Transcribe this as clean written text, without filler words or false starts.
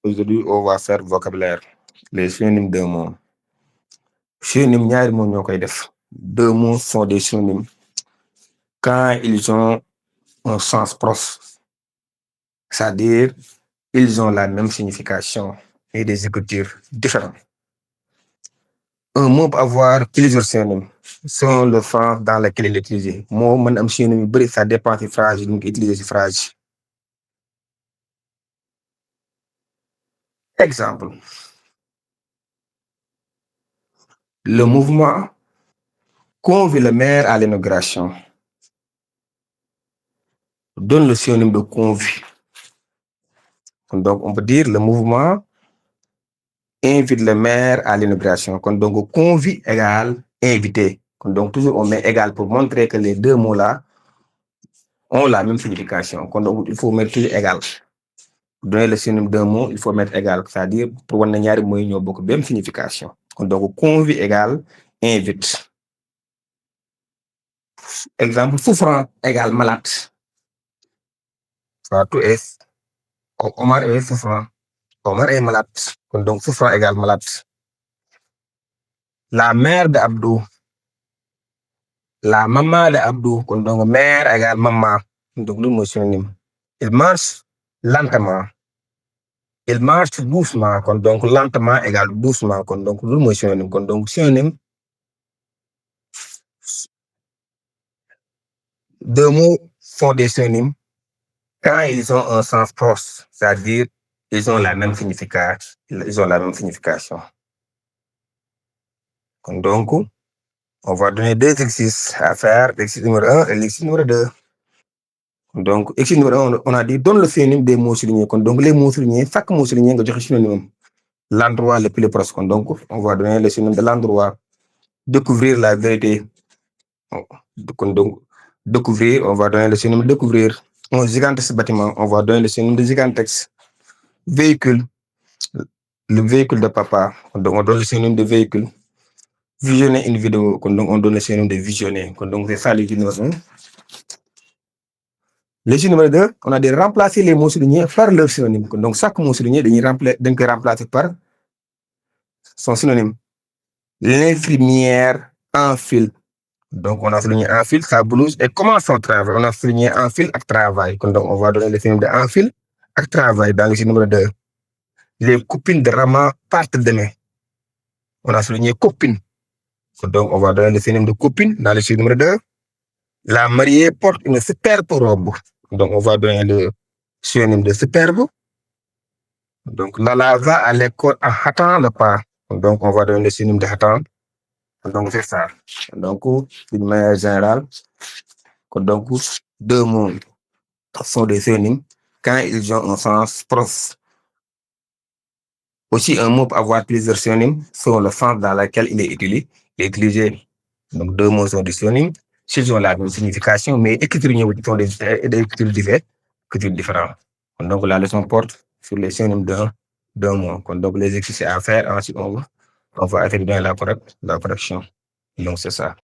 Aujourd'hui, on va faire vocabulaire. Les synonymes d'un mot. Synonymes ñaari mots ñoo koy def. Deux mots sont des synonymes quand ils ont un sens proche, c'est-à-dire ils ont la même signification et des écritures différentes. Un mot peut avoir plusieurs synonymes selon le sens dans lequel il est utilisé. Moo mën am synonyme yu bëri, ça dépend ci phrase yi ñu ko utiliser ci phrase yi. Exemple. Le mouvement convie le maire à l'inauguration. Donne le synonyme de convie. Donc, on peut dire le mouvement invite le maire à l'inauguration. Donc, convie égale invité. Donc, toujours on met égal pour montrer que les deux mots-là ont la même signification. Donc, il faut mettre toujours égal. Pour donner le synonyme d'un mot, il faut mettre égal. C'est-à-dire, pour voir ñaari mots yi ñoo bokk même signification. Donc, convie égale invite. Exemple, souffrant égale malade. Fatou est, Omar est souffrant. Omar est malade. Donc, souffrant égale malade. La mère de Abdou. La maman de Abdou. Donc, mère égale maman. Donc, le mot synonyme. Il marche lentement. Il marche doucement. Donc, lentement égale doucement. Donc, le mot synonyme. Donc, synonyme. Deux mots sont des synonymes quand ils ont un sens proche, c'est-à-dire ils ont la même signification. Ils ont la même signification. Donc, on va donner deux exercices à faire, l'exercice numéro 1 et l'exercice numéro 2. Donc, exercice numéro 1, on a dit donne le synonyme des mots soulignés. Donc, les mots soulignés, chaque mot souligné, on a synonyme. L'endroit le plus proche. Donc, on va donner le synonyme de l'endroit. Découvrir la vérité. Donc, découvrir, on va donner le synonyme de découvrir. Un gigantesque bâtiment, on va donner le synonyme de gigantesque. Véhicule, le véhicule de papa, donc on donne le synonyme de véhicule. Visionner une vidéo, donc on donne le synonyme de visionner. Donc, c'est ça le numéro 1. Le numéro 2, on a de remplacer les mots soulignés par leur synonyme. Donc, chaque mot souligné, on peut remplacer par son synonyme. L'infirmière en fil. Donc, on a souligné en fil, sa blouse et commence son travail. On a souligné en fil à travail. Donc, on va donner le synonyme de en fil à travail dans le numéro 2. Les copines de Rama partent demain. On a souligné copine. Donc, on va donner le synonyme de copine dans le numéro 2. La mariée porte une superbe robe. Donc, on va donner le synonyme de superbe. Donc, Lala va à l'école en hâtant le pas. Donc, on va donner le synonyme de hâtant. Donc, c'est ça. Donc, d'une manière générale, donc, deux mots sont des synonymes quand ils ont un sens proche. Aussi, un mot peut avoir plusieurs synonymes selon le sens dans lequel il est utilisé. Donc, deux mots sont des synonymes. S'ils ont la même signification, mais écritures sont des écritures différentes. Donc, la leçon porte sur les synonymes d'un mot. Donc, les exercices à faire, ensuite, on va essayer de donner la correction. Donc, c'est ça.